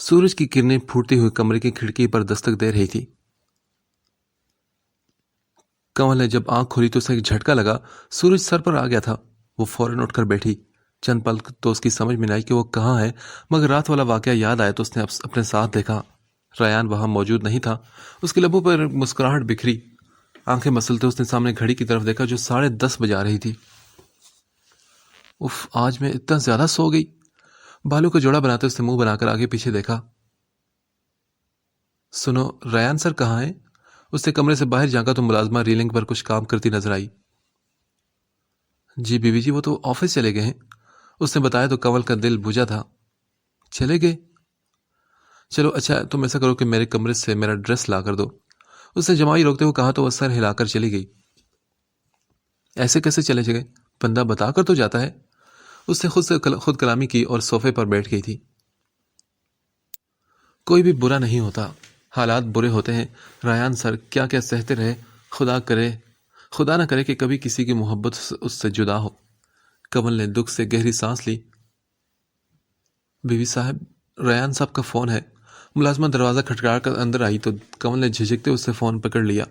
سورج کی کرنیں پھوٹتی ہوئی کمرے کی کھڑکی پر دستک دے رہی تھی۔ کنول نے جب آنکھ کھولی تو اسے ایک جھٹکا لگا۔ سورج سر پر آ گیا تھا۔ وہ فوراً اٹھ کر بیٹھی۔ چند پل تو اس کی سمجھ میں آئی کہ وہ کہاں ہے، مگر رات والا واقعہ یاد آیا تو اس نے اپنے ساتھ دیکھا۔ ریان وہاں موجود نہیں تھا۔ اس کے لبوں پر مسکراہٹ بکھری۔ آنکھیں مسلتے اس نے سامنے گھڑی کی طرف دیکھا جو 10:30 بجا رہی تھی۔ اف، آج میں اتنا زیادہ سو گئی۔ بالوں کا جوڑا بناتے اس نے منہ بنا کر آگے پیچھے دیکھا۔ سنو، ریان سر کہاں ہیں؟ اس نے کمرے سے باہر جھانکا تو ملازمہ ریلنگ پر کچھ کام کرتی نظر آئی۔ جی بیوی جی، وہ تو آفس چلے گئے ہیں، اس نے بتایا تو کنول کا دل بجھا تھا۔ چلے گئے؟ چلو اچھا، تم ایسا کرو کہ میرے کمرے سے میرا ڈریس لا کر دو، اس نے جمائی روکتے ہوئے کہا تو وہ سر ہلا کر چلی گئی۔ ایسے کیسے چلے گئے؟ بندہ بتا کر تو جاتا ہے۔ اس نے خود کلامی کی اور صوفے پر بیٹھ گئی تھی۔ کوئی بھی برا نہیں ہوتا، حالات برے ہوتے ہیں۔ ریان سر کیا کیا سہتے رہے، خدا نہ کرے کہ کبھی کسی کی محبت اس سے جدا ہو۔ کنول نے دکھ سے گہری سانس لی۔ بیوی صاحب، ریان صاحب کا فون ہے۔ ملازمہ دروازہ کھٹکھٹا کر اندر آئی تو کنول نے جھجکتے اس سے فون پکڑ لیا۔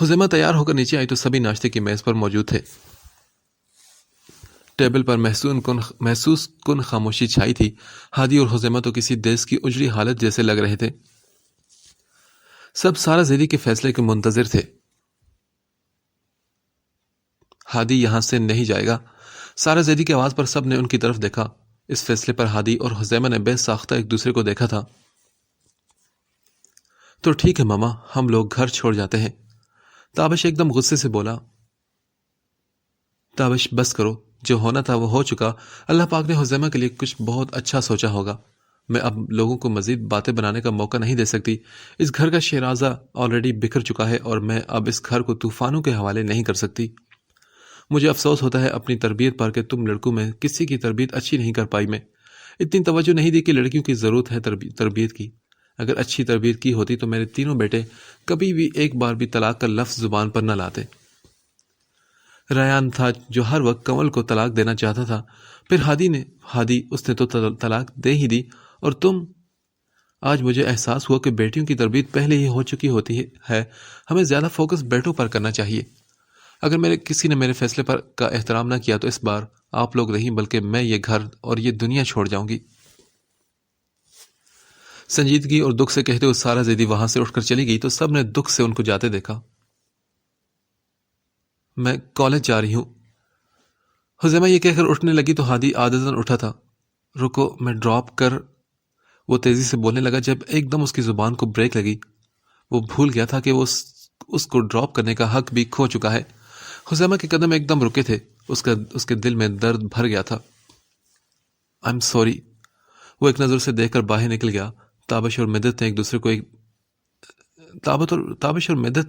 حذیمہ تیار ہو کر نیچے آئی تو سبھی ناشتے کی میز پر موجود تھے۔ ٹیبل پر محسوس کن خاموشی چھائی تھی۔ ہادی اور حذیمہ تو کسی دیس کی اجڑی حالت جیسے لگ رہے تھے۔ سب سارا زیدی کے فیصلے کے منتظر تھے۔ ہادی یہاں سے نہیں جائے گا۔ سارا زیدی کی آواز پر سب نے ان کی طرف دیکھا۔ اس فیصلے پر ہادی اور حذیمہ نے بے ساختہ ایک دوسرے کو دیکھا تھا۔ تو ٹھیک ہے ماما، ہم لوگ گھر چھوڑ جاتے ہیں، تابش ایک دم غصے سے بولا۔ تابش بس کرو، جو ہونا تھا وہ ہو چکا۔ اللہ پاک نے حذیمہ کے لیے کچھ بہت اچھا سوچا ہوگا۔ میں اب لوگوں کو مزید باتیں بنانے کا موقع نہیں دے سکتی۔ اس گھر کا شیرازہ آلریڈی بکھر چکا ہے اور میں اب اس گھر کو طوفانوں کے حوالے نہیں کر سکتی۔ مجھے افسوس ہوتا ہے اپنی تربیت پر کہ تم لڑکوں میں کسی کی تربیت اچھی نہیں کر پائی۔ میں اتنی توجہ نہیں دی کہ لڑکیوں کی ضرورت ہے تربیت کی۔ اگر اچھی تربیت کی ہوتی تو میرے تینوں بیٹے کبھی بھی ایک بار بھی طلاق کا لفظ زبان پر نہ لاتے۔ ریان تھا جو ہر وقت کنول کو طلاق دینا چاہتا تھا، پھر ہادی اس نے تو طلاق دے ہی دی، اور تم۔ آج مجھے احساس ہوا کہ بیٹیوں کی تربیت پہلے ہی ہو چکی ہوتی ہے۔ ہمیں زیادہ فوکس بیٹوں پر کرنا چاہیے۔ اگر کسی نے میرے فیصلے کا احترام نہ کیا تو اس بار آپ لوگ نہیں بلکہ میں یہ گھر اور یہ دنیا چھوڑ جاؤں گی۔ سنجیدگی اور دکھ سے کہتے ہوئے سارا زیدی وہاں سے اٹھ کر چلی گئی تو سب نے دکھ سے ان کو جاتے دیکھا۔ میں کالج جا رہی ہوں، حذیمہ یہ کہہ کر اٹھنے لگی تو ہادی عادتاً اٹھا تھا۔ رکو، میں ڈراپ کر، وہ تیزی سے بولنے لگا جب ایک دم اس کی زبان کو بریک لگی۔ وہ بھول گیا تھا کہ وہ اس کو ڈراپ کرنے کا حق بھی کھو چکا ہے۔ حذیمہ کے قدم ایک دم رکے تھے۔ اس کے دل میں درد بھر گیا تھا۔ آئی ایم سوری، وہ ایک نظر سے دیکھ کر باہر نکل گیا۔ تابش اور مدت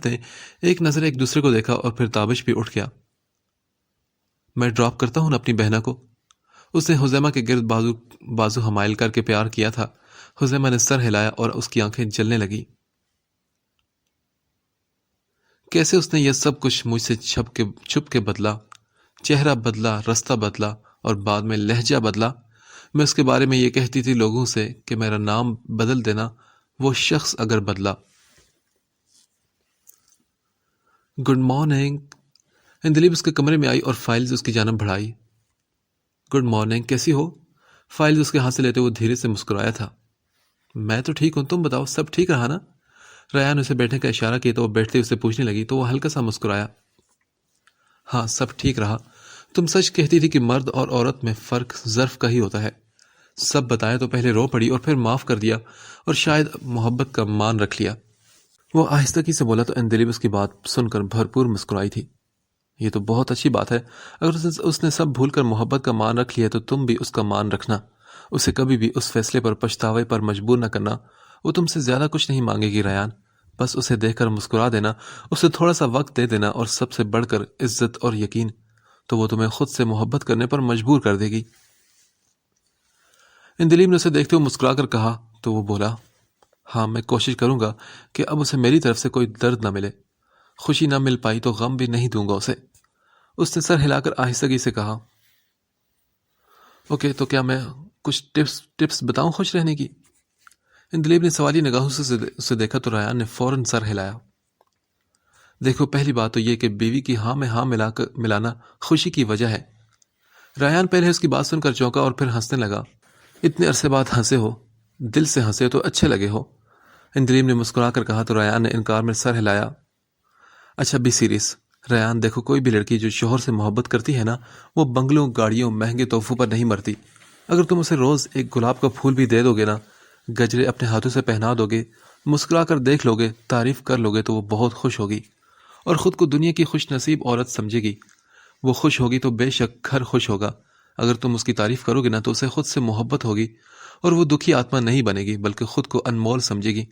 نے ایک دوسرے کو دیکھا اور پھر تابش بھی اٹھ گیا۔ میں ڈراپ کرتا ہوں اپنی بہنا کو، اس نے حذیمہ کے گرد بازو حمائل کر کے پیار کیا تھا۔ حذیمہ نے سر ہلایا اور اس کی آنکھیں جلنے لگی۔ کیسے اس نے یہ سب کچھ مجھ سے چھپ کے بدلا، چہرہ بدلا، رستہ بدلا اور بعد میں لہجہ بدلا۔ میں اس کے بارے میں یہ کہتی تھی لوگوں سے کہ میرا نام بدل دینا، وہ شخص اگر بدلا۔ گڈ مارننگ، اندلیب اس کے کمرے میں آئی اور فائلز اس کی جانب بڑھائی۔ گڈ مارننگ، کیسی ہو؟ فائلز اس کے ہاتھ سے لیتے وہ دھیرے سے مسکرایا تھا۔ میں تو ٹھیک ہوں، تم بتاؤ سب ٹھیک رہا نا؟ ریان اسے بیٹھنے کا اشارہ کیا تو وہ بیٹھتے اسے پوچھنے لگی تو وہ ہلکا سا مسکرایا۔ ہاں سب ٹھیک رہا۔ تم سچ کہتی تھی کہ مرد اور عورت میں فرق ظرف کا ہی ہوتا ہے۔ سب بتایا تو پہلے رو پڑی اور پھر معاف کر دیا اور شاید محبت کا مان رکھ لیا۔ وہ آہستگی سے بولا تو اندلیب اس کی بات سن کر بھرپور مسکرائی تھی۔ یہ تو بہت اچھی بات ہے۔ اگر اس نے سب بھول کر محبت کا مان رکھ لیا تو تم بھی اس کا مان رکھنا۔ اسے کبھی بھی اس فیصلے پر پچھتاوے پر مجبور نہ کرنا۔ وہ تم سے زیادہ کچھ نہیں مانگے گی ریان، بس اسے دیکھ کر مسکرا دینا، اسے تھوڑا سا وقت دے دینا اور سب سے بڑھ کر عزت اور یقین، تو وہ تمہیں خود سے محبت کرنے پر مجبور کر دے گی۔ اندلیب نے اسے دیکھتے ہوئے مسکرا کر کہا تو وہ بولا، ہاں میں کوشش کروں گا کہ اب اسے میری طرف سے کوئی درد نہ ملے۔ خوشی نہ مل پائی تو غم بھی نہیں دوں گا اسے۔ اس نے سر ہلا کر آہستگی سے کہا، اوکے، تو کیا میں کچھ ٹپس بتاؤں خوش رہنے کی؟ اندلیب نے سوالی نگاہوں سے اسے دیکھا تو ریان نے فوراً سر ہلایا۔ دیکھو، پہلی بات تو یہ کہ بیوی کی ہاں میں ہاں ملانا خوشی کی وجہ ہے۔ ریان پہلے اس کی بات سن کر چونکا اور پھر ہنسنے لگا۔ اتنے عرصے بعد ہنسے ہو، دل سے ہنسے تو اچھے لگے ہو، اندلیب نے مسکرا کر کہا تو ریان نے انکار میں سر ہلایا۔ اچھا بی سیریس ریان، دیکھو کوئی بھی لڑکی جو شوہر سے محبت کرتی ہے نا، وہ بنگلوں، گاڑیوں، مہنگے تحفوں پر نہیں مرتی۔ اگر تم اسے روز ایک گلاب کا پھول بھی دے دو گے نا، گجرے اپنے ہاتھوں سے پہنا دو گے، مسکرا کر دیکھ لو گے، تعریف کر لو گے تو وہ بہت خوش ہوگی اور خود کو دنیا کی خوش نصیب عورت سمجھے گی۔ وہ خوش ہوگی تو بے شک گھر خوش ہوگا۔ اگر تم اس کی تعریف کرو گے نا تو اسے خود سے محبت ہوگی اور وہ دکھی آتما نہیں بنے گی بلکہ خود کو انمول سمجھے گی۔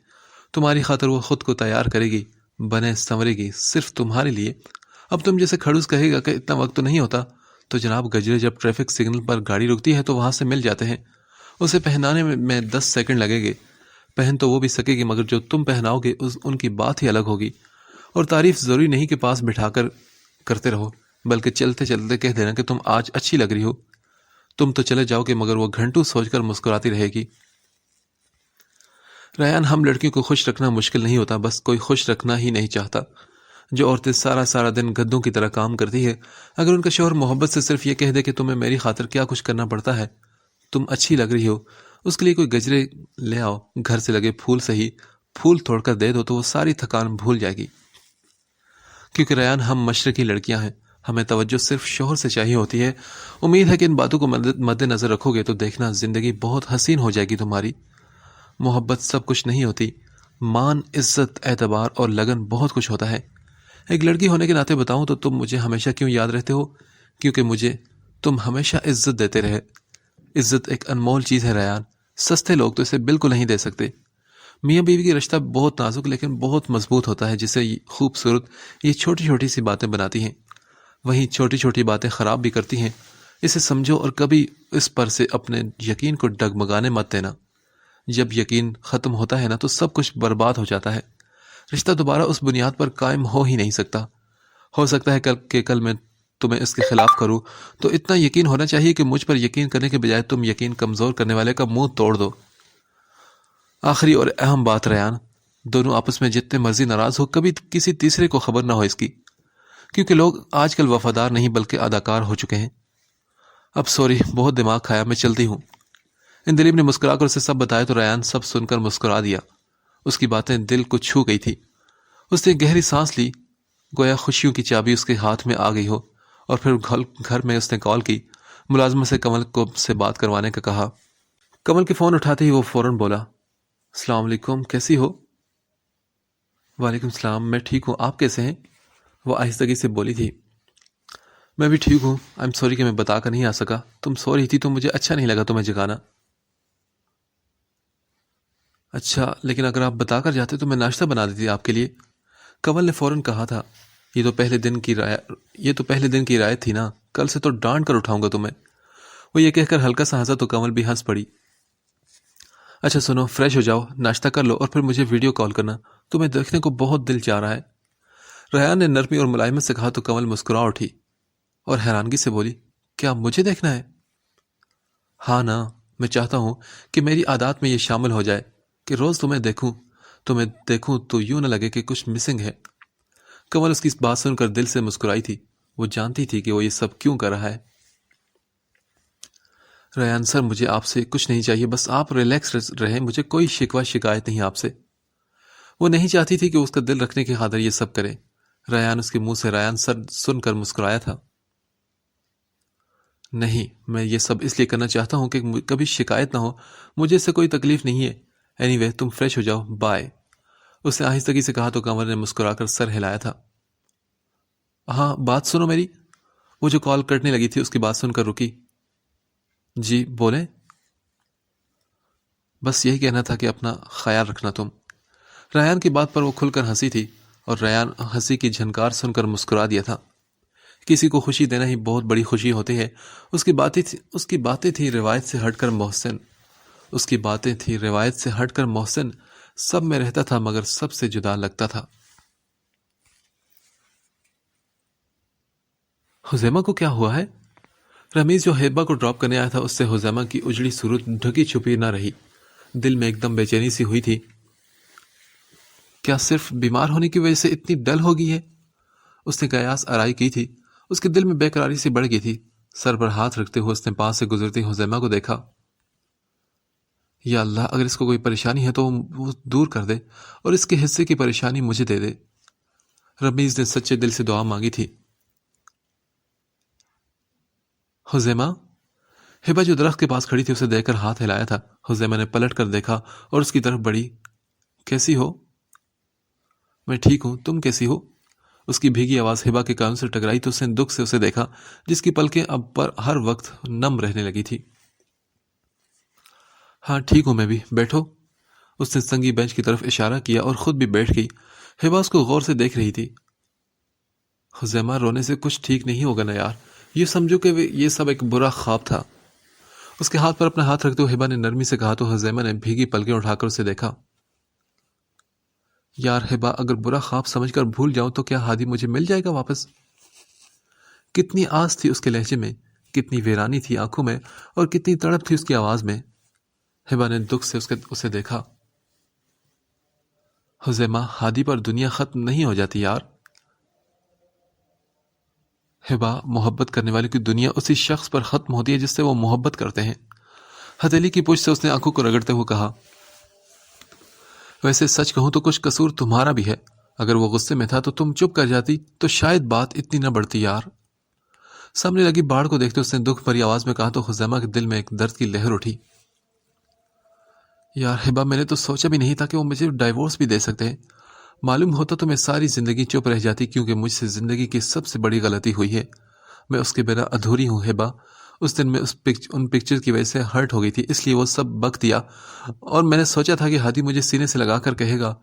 تمہاری خاطر وہ خود کو تیار کرے گی، بنے سنورے گی صرف تمہارے لیے۔ اب تم جیسے کھڑوس کہے گا کہ اتنا وقت تو نہیں ہوتا، تو جناب گجرے جب ٹریفک سگنل پر گاڑی رکتی ہے تو وہاں سے مل جاتے ہیں۔ اسے پہنانے میں 10 سیکنڈ لگے گے۔ پہن تو وہ بھی سکے گی مگر جو تم پہناؤ گے ان کی بات ہی الگ ہوگی۔ اور تعریف ضروری نہیں کہ پاس بٹھا کر کرتے رہو، بلکہ چلتے چلتے کہہ دینا کہ تم آج اچھی لگ رہی ہو۔ تم تو چلے جاؤ گے مگر وہ گھنٹوں سوچ کر مسکراتی رہے گی۔ ریان، ہم لڑکیوں کو خوش رکھنا مشکل نہیں ہوتا، بس کوئی خوش رکھنا ہی نہیں چاہتا۔ جو عورتیں سارا دن گدوں کی طرح کام کرتی ہے، اگر ان کا شوہر محبت سے صرف یہ کہہ دے کہ تمہیں میری خاطر کیا کچھ کرنا پڑتا ہے، تم اچھی لگ رہی ہو، اس کے لیے کوئی گجرے لے آؤ، گھر سے لگے پھول صحیح، پھول توڑ کر دے دو تو وہ ساری تھکان بھول جائے گی۔ کیونکہ ریان، ہم مشرقی لڑکیاں ہیں، ہمیں توجہ صرف شوہر سے چاہیے ہوتی ہے۔ امید ہے کہ ان باتوں کو مد نظر رکھو گے تو دیکھنا زندگی بہت حسین ہو جائے گی تمہاری۔ محبت سب کچھ نہیں ہوتی، مان، عزت، اعتبار اور لگن بہت کچھ ہوتا ہے۔ ایک لڑکی ہونے کے ناطے بتاؤں تو تم مجھے ہمیشہ کیوں یاد رہتے ہو؟ کیونکہ مجھے تم ہمیشہ عزت دیتے رہے۔ عزت ایک انمول چیز ہے ریان، سستے لوگ تو اسے بالکل نہیں دے سکتے۔ میاں بیوی کی رشتہ بہت نازک لیکن بہت مضبوط ہوتا ہے، جسے خوبصورت یہ چھوٹی چھوٹی سی باتیں بناتی ہیں، وہیں چھوٹی چھوٹی باتیں خراب بھی کرتی ہیں۔ اسے سمجھو اور کبھی اس پر سے اپنے یقین کو ڈگمگانے مت دینا۔ جب یقین ختم ہوتا ہے نا تو سب کچھ برباد ہو جاتا ہے۔ رشتہ دوبارہ اس بنیاد پر قائم ہو ہی نہیں سکتا۔ ہو سکتا ہے کل میں تمہیں اس کے خلاف کروں، تو اتنا یقین ہونا چاہیے کہ مجھ پر یقین کرنے کے بجائے تم یقین کمزور کرنے والے کا منہ توڑ دو۔ آخری اور اہم بات ریان، دونوں آپس میں جتنے مرضی ناراض ہو، کبھی کسی تیسرے کو خبر نہ ہو اس کی، کیونکہ لوگ آج کل وفادار نہیں بلکہ اداکار ہو چکے ہیں۔ اب سوری، بہت دماغ کھایا، میں چلتی ہوں۔ اندلیب نے مسکرا کر اسے سب بتایا تو ریان سب سن کر مسکرا دیا۔ اس کی باتیں دل کو چھو گئی تھی۔ اس نے گہری سانس لی، گویا خوشیوں کی چابی اس کے ہاتھ میں آ گئی ہو، اور پھر گھر میں اس نے کال کی، ملازمہ سے کمل کو سے بات کروانے کا کہا۔ کمل کے فون اٹھاتے ہی وہ فوراً بولا، السلام علیکم، کیسی ہو؟ وعلیکم السلام، میں ٹھیک ہوں، آپ کیسے ہیں؟ وہ آہستگی سے بولی تھی۔ میں بھی ٹھیک ہوں، آئی ایم سوری کہ میں بتا کر نہیں آ سکا، تم سو رہی تھی تو مجھے اچھا نہیں لگا تمہیں جگانا۔ اچھا، لیکن اگر آپ بتا کر جاتے تو میں ناشتہ بنا دیتی آپ کے لیے، کمل نے فوراً کہا تھا۔ یہ تو پہلے دن کی رعایت تھی نا، کل سے تو ڈانٹ کر اٹھاؤں گا تمہیں۔ وہ یہ کہہ کر ہلکا سا ہنسا تو کمل بھی ہنس پڑی۔ اچھا سنو، فریش ہو جاؤ، ناشتہ کر لو اور پھر مجھے ویڈیو کال کرنا، تمہیں دیکھنے کو بہت دل چاہ رہا ہے۔ ریان نے نرمی اور ملائمت سے کہا تو کمل مسکرا اٹھی اور حیرانگی سے بولی، کیا مجھے دیکھنا ہے؟ ہاں نا، میں چاہتا ہوں کہ میری عادات میں یہ شامل ہو جائے کہ روز تمہیں دیکھوں تو یوں نہ لگے کہ کچھ مسنگ ہے۔ کمل اس کی بات سن کر دل سے مسکرائی تھی، وہ جانتی تھی کہ وہ یہ سب کیوں کر رہا ہے۔ ریان سر، مجھے آپ سے کچھ نہیں چاہیے، بس آپ ریلیکس رہیں، مجھے کوئی شکایت نہیں آپ سے۔ وہ نہیں چاہتی تھی کہ اس کا دل رکھنے کی خاطر یہ سب کرے۔ ریان اس کے منہ سے ریان سر سن کر مسکرایا تھا۔ نہیں، میں یہ سب اس لیے کرنا چاہتا ہوں کہ کبھی شکایت نہ ہو، مجھے اس سے کوئی تکلیف نہیں ہے۔ اینی وے، تم فریش ہو جاؤ، بائے، اس نے آہستگی سے کہا تو کمر نے مسکرا کر سر ہلایا تھا۔ ہاں، بات سنو میری، وہ جو کال کٹنے لگی تھی اس کی بات سن کر رکی۔ جی بولیں۔ بس یہی کہنا تھا کہ اپنا خیال رکھنا تم۔ ریان کی بات پر وہ کھل کر ہنسی تھی اور ریان ہنسی کی جھنکار سن کر مسکرا دیا تھا۔ کسی کو خوشی دینا ہی بہت بڑی خوشی ہوتی ہے۔ اس کی باتیں تھی روایت سے ہٹ کر محسن، سب میں رہتا تھا مگر سب سے جدا لگتا تھا۔ حزیمہ کو کیا ہوا ہے؟ رمیز جو ہیبا کو ڈراپ کرنے آیا تھا اس سے حزیمہ کی اجڑی صورت ڈھکی چھپی نہ رہی. دل میں ایک دم بے چینی سی ہوئی تھی. کیا صرف بیمار ہونے کی وجہ سے اتنی ڈل ہو گئی ہے؟ اس نے قیاس آرائی کی تھی. اس کے دل میں بے قراری سی بڑھ گئی تھی. سر پر ہاتھ رکھتے ہوئے اس نے پاس سے گزرتی حزیمہ کو دیکھا. یا اللہ، اگر اس کو کوئی پریشانی ہے تو وہ دور کر دے اور اس کے حصے کی پریشانی مجھے دے دے. رمیز نے سچے دل سے دعا مانگی تھی. حزیمہ؟ ہبا جو درخت کے پاس کھڑی تھی اسے دیکھ کر ہاتھ ہلایا تھا. حزیمہ نے پلٹ کر دیکھا اور اس کی طرف بڑھی. کیسی ہو؟ میں ٹھیک ہوں، تم کیسی ہو؟ اس کی بھیگی آواز ہبا کے کانوں سے ٹکرائی تو اس نے دکھ سے اسے دیکھا جس کی پلکیں اب پر ہر وقت نم رہنے لگی تھی. ہاں ٹھیک ہوں میں بھی، بیٹھو. اس نے سنگی بینچ کی طرف اشارہ کیا اور خود بھی بیٹھ گئی. ہبا اس کو غور سے دیکھ رہی تھی. حزیمہ، رونے سے کچھ ٹھیک نہیں ہوگا نا یار. یہ سمجھو کہ یہ سب ایک برا خواب تھا. اس کے ہاتھ پر اپنا ہاتھ رکھتے ہوئے ہبا نے نرمی سے کہا تو حزیمہ نے بھیگی پلکیں اٹھا کر اسے دیکھا. یار ہبا، اگر برا خواب سمجھ کر بھول جاؤں تو کیا ہادی مجھے مل جائے گا واپس؟ کتنی آس تھی اس کے لہجے میں، کتنی ویرانی تھی آنکھوں میں اور کتنی تڑپ تھی اس کی آواز میں. ہبا نے دکھ سے اسے دیکھا. حزیمہ، ہادی پر دنیا ختم نہیں ہو جاتی یار. ہبا، محبت کرنے والے کی دنیا اسی شخص پر ختم ہوتی ہے جس سے وہ محبت کرتے ہیں. ہتھیلی کی پوچھ سے اس نے آنکھوں کو رگڑتے ہوئے کہا. ویسے سچ کہوں تو کچھ قصور تمہارا بھی ہے. اگر وہ غصے میں تھا تو تم چپ کر جاتی تو شاید بات اتنی نہ بڑھتی یار. سامنے لگی باڑ کو دیکھتے اس نے دکھ بھری آواز میں کہا تو حزیمہ کے دل میں ایک درد کی لہر اٹھی. یار ہبا، میں نے تو سوچا بھی نہیں تھا کہ وہ مجھے ڈائیورس بھی دے سکتے ہیں. معلوم ہوتا تو میں ساری زندگی چپ رہ جاتی کیونکہ مجھ سے زندگی کی سب سے بڑی غلطی ہوئی ہے. میں اس کے بنا ادھوری ہوں ہبا. اس دن میں ان پکچر کی وجہ سے ہرٹ ہو گئی تھی، اس لیے وہ سب بک دیا اور میں نے سوچا تھا کہ ہادی مجھے سینے سے لگا کر کہے گا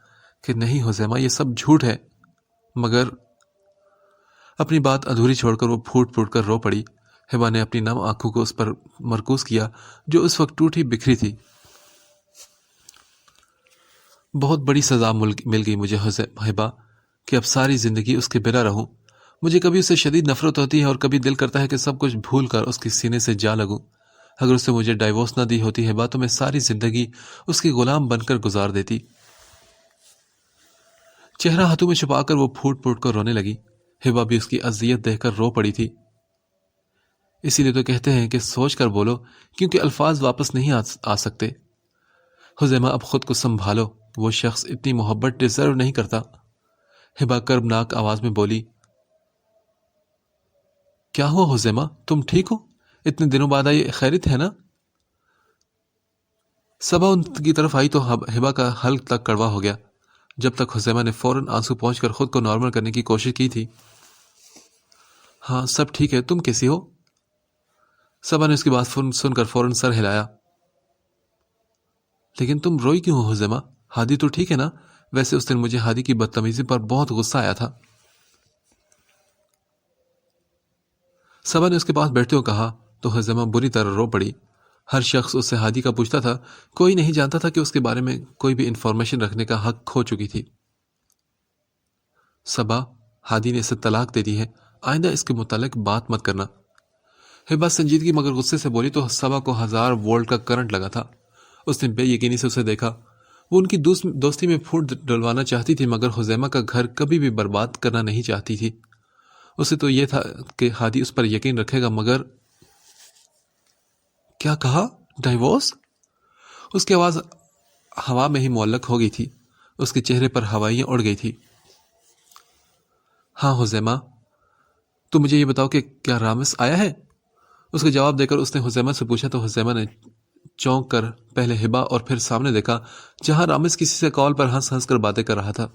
کہ نہیں حزیمہ، یہ سب جھوٹ ہے. مگر اپنی بات ادھوری چھوڑ کر وہ پھوٹ پھوٹ کر رو پڑی. ہبا نے اپنی نم آنکھوں کو اس پر مرکوز کیا جو اس وقت ٹوٹی بکھری تھی. بہت بڑی سزا مل گئی مجھے ہبا کہ اب ساری زندگی اس کے بنا رہوں. مجھے کبھی اس سے شدید نفرت ہوتی ہے اور کبھی دل کرتا ہے کہ سب کچھ بھول کر اس کے سینے سے جا لگوں. اگر اس نے مجھے ڈائیورس نہ دی ہوتی ہبا تو میں ساری زندگی اس کی غلام بن کر گزار دیتی. چہرہ ہاتھوں میں چھپا کر وہ پھوٹ پھوٹ کر رونے لگی. ہبا بھی اس کی اذیت دیکھ کر رو پڑی تھی. اسی لیے تو کہتے ہیں کہ سوچ کر بولو کیونکہ الفاظ واپس نہیں آ سکتے. حزیمہ، اب خود کو سنبھالو. وہ شخص اتنی محبت ڈیزرو نہیں کرتا. ہبا کربناک آواز میں بولی. کیا ہوا حزیمہ، تم ٹھیک ہو؟ اتنے دنوں بعد آئی، خیریت ہے نا؟ صبا ان کی طرف آئی تو ہبا کا حلق تک کڑوا ہو گیا. جب تک حزیمہ نے فوراً آنسو پہنچ کر خود کو نارمل کرنے کی کوشش کی تھی. ہاں سب ٹھیک ہے، تم کیسی ہو؟ صبا نے اس کی بات سن کر فوراً سر ہلایا. لیکن تم روئی کیوں ہو حزیمہ؟ ہادی تو ٹھیک ہے نا؟ ویسے اس دن مجھے ہادی کی بدتمیزی پر بہت غصہ آیا تھا. صبا نے اس کے پاس بیٹھتے ہوئے کہا تو حزیمہ بری طرح رو پڑی. ہر شخص اس سے ہادی کا پوچھتا تھا، کوئی نہیں جانتا تھا کہ اس کے بارے میں کوئی بھی انفارمیشن رکھنے کا حق کھو چکی تھی. صبا، ہادی نے اسے طلاق دے دی ہے، آئندہ اس کے متعلق بات مت کرنا. ہبا سنجیدگی مگر غصے سے بولی تو صبا کو 1000 وولٹ کا کرنٹ لگا تھا. اس نے بے یقینی سے اسے دیکھا. وہ ان کی دوستی میں پھوٹ ڈلوانا چاہتی تھی مگر حزیمہ کا گھر کبھی بھی برباد کرنا نہیں چاہتی تھی. اسے تو یہ تھا کہ ہادی اس پر یقین رکھے گا مگر کیا کہا؟ ڈائیورس؟ اس کی آواز ہوا میں ہی معلق ہو گئی تھی. اس کے چہرے پر ہوائیاں اڑ گئی تھی. ہاں حزیمہ، تو مجھے یہ بتاؤ کہ کیا رامس آیا ہے؟ اس کا جواب دے کر اس نے حزیمہ سے پوچھا تو حزیمہ نے چونک کر پہلے ہبا اور پھر سامنے دیکھا جہاں رامس کسی سے کال پر ہنس ہنس کر باتیں کر رہا تھا.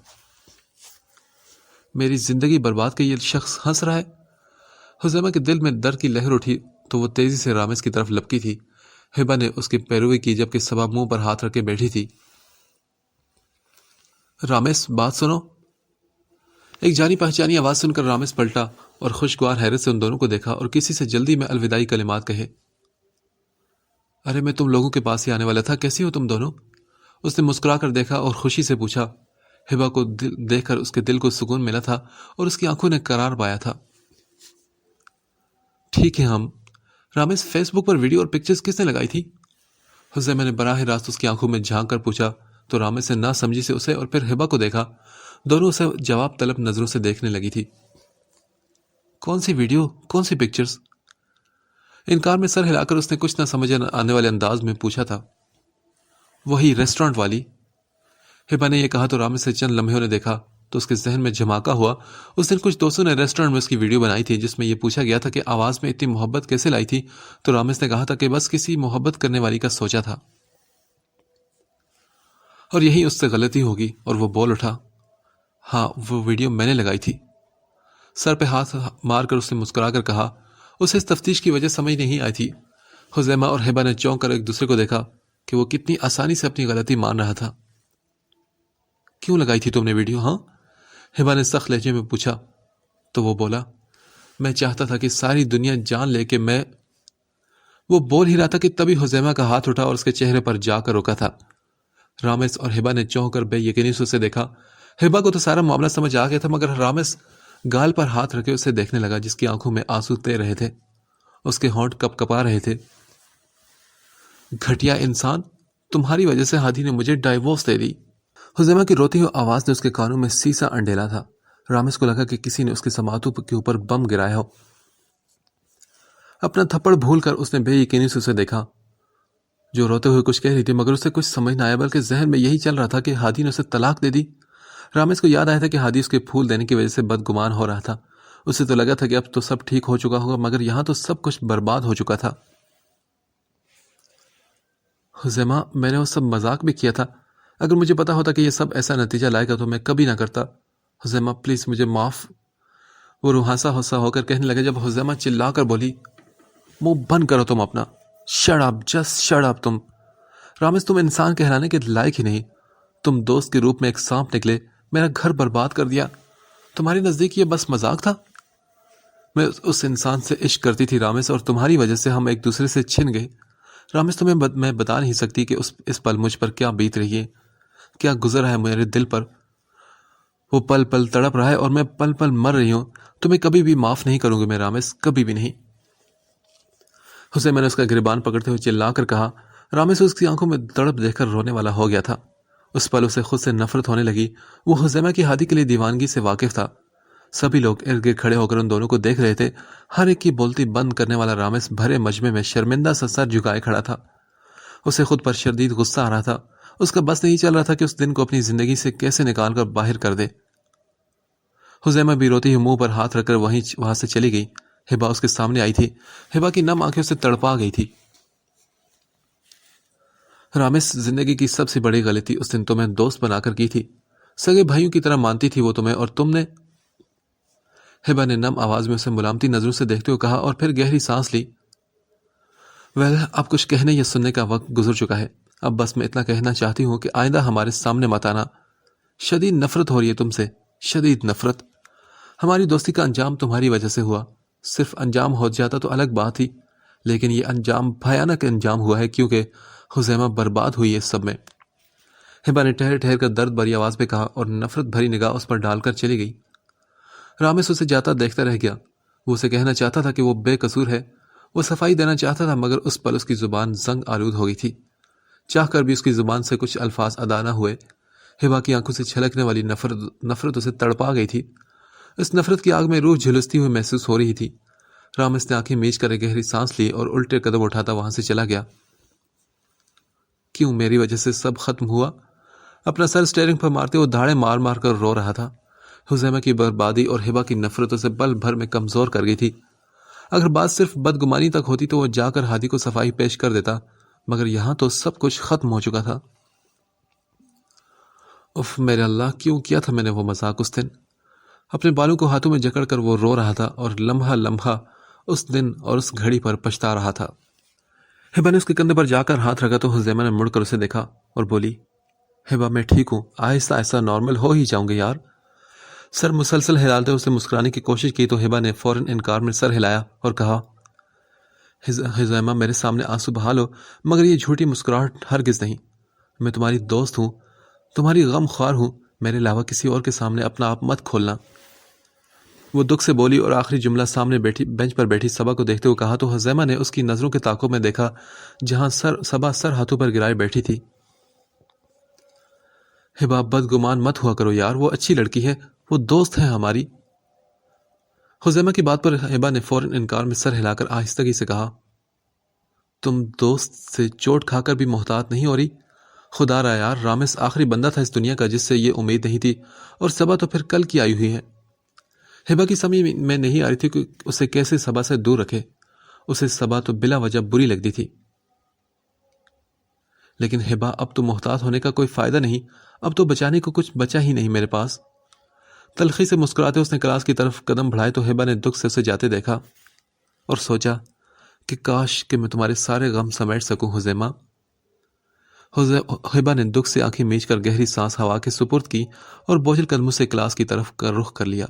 میری زندگی برباد کے یہ شخص ہنس رہا ہے. حزیمہ کے دل میں درد کی لہر اٹھی تو وہ تیزی سے رامس کی طرف لپکی تھی. ہبا نے اس کی پیروی کی جبکہ صبا منہ پر ہاتھ رکھ کے بیٹھی تھی. رامس، بات سنو. ایک جانی پہچانی آواز سن کر رامس پلٹا اور خوشگوار حیرت سے ان دونوں کو دیکھا اور کسی سے جلدی میں الوداعی کلمات کہے. ارے میں تم لوگوں کے پاس ہی آنے والا تھا، کیسی ہو تم دونوں؟ اس نے مسکرا کر دیکھا اور خوشی سے پوچھا. ہبا کو دیکھ کر اس کے دل کو سکون ملا تھا اور اس کی آنکھوں نے قرار پایا تھا. ٹھیک ہے ہم. رامز فیس بک پر ویڈیو اور پکچرز کس نے لگائی تھی؟ حذیمہ نے براہ راست اس کی آنکھوں میں جھانک کر پوچھا تو رامز سے نہ سمجھی سے اسے اور پھر ہبا کو دیکھا. دونوں اسے جواب طلب نظروں سے دیکھنے لگی تھی. کون سی ویڈیو، کون سی پکچرز؟ انکار میں سر ہلا کر اس نے کچھ نہ سمجھ آنے والے انداز میں پوچھا تھا. وہی ریسٹورانٹ والی. ہبا نے یہ کہا تو رامز سے چند لمحوں نے دیکھا تو اس کے ذہن میں جھماکا ہوا. اس دن کچھ دوستوں نے ریسٹورانٹ میں اس کی ویڈیو بنائی تھی جس میں یہ پوچھا گیا تھا کہ آواز میں اتنی محبت کیسے لائی تھی، تو رامز نے کہا تھا کہ بس کسی محبت کرنے والی کا سوچا تھا اور یہی اس سے غلطی ہوگی. اور وہ بول اٹھا، ہاں وہ ویڈیو میں نے لگائی تھی. سر پہ ہاتھ مار کر اس نے مسکرا کر کہا. اسے اس تفتیش کی وجہ سمجھ نہیں آئی تھی. حذیمہ اور ہبا نے چونک کر ایک دوسرے کو دیکھا کہ وہ کتنی آسانی سے اپنی غلطی مان رہا تھا. کیوں لگائی تھی تم نے ویڈیو؟ ہاں، ہبا نے سخت لہجے میں پوچھا. تو وہ بولا، میں چاہتا تھا کہ ساری دنیا جان لے کہ میں. وہ بول ہی رہا تھا کہ تبھی حذیمہ کا ہاتھ اٹھا اور اس کے چہرے پر جا کر روکا تھا. رامز اور ہبا نے چونک کر بے یقینی سے اسے دیکھا. ہبا کو تو سارا معاملہ سمجھ آ گیا تھا مگر رامز گال پر ہاتھ رکھے اسے دیکھنے لگا جس کی آنکھوں میں آنسو تیر رہے تھے. اس کے ہونٹ کپ کپا رہے تھے. گھٹیا انسان، تمہاری وجہ سے ہادی نے مجھے ڈائیورس دے دی. حذیمہ کی روتی ہوئی آواز نے اس کے کانوں میں سیسا انڈیلا تھا. رامز کو لگا کہ کسی نے اس کے سماعتوں کے اوپر بم گرایا ہو. اپنا تھپڑ بھول کر اس نے بے یقینی سے اسے دیکھا جو روتے ہوئے کچھ کہہ رہی تھی مگر اسے کچھ سمجھ نہ آیا بلکہ ذہن میں یہی چل رہا تھا کہ ہادی نے اسے طلاق دے دی. رامز کو یاد آیا تھا کہ ہادی اس کے پھول دینے کی وجہ سے بدگمان ہو رہا تھا. اسے تو لگا تھا کہ اب تو سب ٹھیک ہو چکا ہوگا مگر یہاں تو سب کچھ برباد ہو چکا تھا. حذیمہ، میں نے وہ سب مذاق بھی کیا تھا. اگر مجھے پتا ہوتا کہ یہ سب ایسا نتیجہ لائے گا تو میں کبھی نہ کرتا. حذیمہ پلیز مجھے معاف. وہ روحانسا حوصا ہو کر کہنے لگا جب حذیمہ چلا کر بولی، منہ بند کرو تم اپنا. Shut up, just shut up. تم رامز، تم انسان کہلانے کے لائق ہی نہیں. تم دوست کے روپ میں ایک سانپ نکلے، میرا گھر برباد کر دیا. تمہارے نزدیک یہ بس مذاق تھا؟ میں اس انسان سے عشق کرتی تھی رامز، اور تمہاری وجہ سے ہم ایک دوسرے سے چھن گئے. رامز، تمہیں میں بتا نہیں سکتی کہ اس پل مجھ پر کیا بیت رہی ہے، کیا گزر رہا ہے میرے دل پر. وہ پل پل تڑپ رہا ہے اور میں پل پل مر رہی ہوں. تمہیں کبھی بھی معاف نہیں کروں گی میں رامز، کبھی بھی نہیں. حسین میں نے اس کا گریبان پکڑتے ہوئے چلا کر کہا. رامز اس کی آنکھوں میں تڑپ دیکھ کر رونے والا ہو گیا تھا. اس پل اسے خود سے نفرت ہونے لگی. وہ حذیمہ کی ہادی کے لیے دیوانگی سے واقف تھا. سبھی لوگ ارد گرد کھڑے ہو کر ان دونوں کو دیکھ رہے تھے. ہر ایک کی بولتی بند کرنے والا رامز بھرے مجمع میں شرمندہ سا سر جھکائے کھڑا تھا. اسے خود پر شدید غصہ آ رہا تھا. اس کا بس نہیں چل رہا تھا کہ اس دن کو اپنی زندگی سے کیسے نکال کر باہر کر دے. حذیمہ بھی روتی ہوئی منہ پر ہاتھ رکھ کر وہاں سے چلی گئی. ہبا اس کے سامنے آئی تھی. ہبا کی نم آنکھیں اسے تڑپا گئی تھی. رامز، زندگی کی سب سے بڑی غلطی اس دن تمہیں دوست بنا کر کی تھی. سگے بھائیوں کی طرح مانتی تھی وہ تمہیں، اور تم نے. ہبا نے نم آواز میں اسے ملامتی نظروں سے دیکھتے ہوئے کہا اور پھر گہری سانس لی. اب کچھ کہنے یا سننے کا وقت گزر چکا ہے. اب بس میں اتنا کہنا چاہتی ہوں کہ آئندہ ہمارے سامنے مت آنا. شدید نفرت ہو رہی ہے تم سے، شدید نفرت. ہماری دوستی کا انجام تمہاری وجہ سے ہوا. صرف انجام ہو جاتا تو الگ بات تھی، لیکن یہ انجام بھیانک انجام ہوا ہے کیونکہ حذیمہ برباد ہوئی ہے اس سب میں. ہبا نے ٹھہر ٹھہر کر درد بھری آواز پہ کہا اور نفرت بھری نگاہ اس پر ڈال کر چلی گئی. رامز اسے جاتا دیکھتا رہ گیا. وہ اسے کہنا چاہتا تھا کہ وہ بے قصور ہے. وہ صفائی دینا چاہتا تھا مگر اس پر اس کی زبان زنگ آلود ہو گئی تھی. چاہ کر بھی اس کی زبان سے کچھ الفاظ ادا نہ ہوئے. ہبا کی آنکھوں سے چھلکنے والی نفرت اسے تڑپا گئی تھی. اس نفرت کی آگ میں روح جھلستی ہوئی محسوس ہو رہی تھی. رامز نے آنکھیں میچ کر گہری سانس لی اور الٹے قدم اٹھاتا وہاں سے چلا گیا. کیوں میری وجہ سے سب ختم ہوا؟ اپنا سر اسٹیئرنگ پر مارتے وہ دھاڑے مار مار کر رو رہا تھا. حذیمہ کی بربادی اور ہبا کی نفرت اسے پل بھر میں کمزور کر گئی تھی. اگر بات صرف بدگمانی تک ہوتی تو وہ جا کر ہادی کو صفائی پیش کر دیتا، مگر یہاں تو سب کچھ ختم ہو چکا تھا. اف میرے اللہ، کیوں کیا تھا میں نے وہ مذاق اس دن؟ اپنے بالوں کو ہاتھوں میں جکڑ کر وہ رو رہا تھا اور لمحہ لمحہ اس دن اور اس گھڑی پر پچھتا رہا تھا. ہبا نے اس کے کندھے پر جا کر ہاتھ رکھا تو حذیمہ نے مڑ کر اسے دیکھا اور بولی، ہبا میں ٹھیک ہوں، آہستہ آہستہ نارمل ہو ہی جاؤں گے یار. سر مسلسل ہلالتے اسے مسکرانے کی کوشش کی تو ہبا نے فوراً انکار میں سر ہلایا اور کہا، حذیمہ میرے سامنے آنسو بہا لو مگر یہ جھوٹی مسکراہٹ ہرگز نہیں. میں تمہاری دوست ہوں، تمہاری غم خوار ہوں. میرے علاوہ کسی اور کے سامنے اپنا آپ مت کھولنا. وہ دکھ سے بولی اور آخری جملہ سامنے بینچ پر بیٹھی صبا کو دیکھتے ہوئے کہا تو حزیمہ نے اس کی نظروں کے تعاقب میں دیکھا جہاں صبا سر ہاتھوں پر گرائے بیٹھی تھی۔ ہبا بدگمان مت ہوا کرو یار، وہ اچھی لڑکی ہے، وہ دوست ہے ہماری۔ حزیمہ کی بات پر ہبا نے فوراً انکار میں سر ہلا کر آہستگی سے کہا، تم دوست سے چوٹ کھا کر بھی محتاط نہیں ہو رہی؟ خدا را یار، رامس آخری بندہ تھا اس دنیا کا جس سے یہ امید نہیں تھی، اور صبا تو پھر کل کی آئی ہوئی ہے۔ ہبا کی سمجھ میں نہیں آ رہی تھی کہ اسے کیسے صبا سے دور رکھے۔ اسے صبا تو بلا وجہ بری لگتی تھی، لیکن ہبا اب تو محتاط ہونے کا کوئی فائدہ نہیں، اب تو بچانے کو کچھ بچا ہی نہیں میرے پاس۔ تلخی سے مسکراتے اس نے کلاس کی طرف قدم بڑھائے تو ہبا نے دکھ سے اسے جاتے دیکھا اور سوچا کہ کاش کہ میں تمہارے سارے غم سمیٹ سکوں حزیمہ۔ ہبا نے دکھ سے آنکھیں میچ کر گہری سانس ہوا کے سپرد کی اور بوجھل قدموں سے کلاس کی طرف رخ کر لیا۔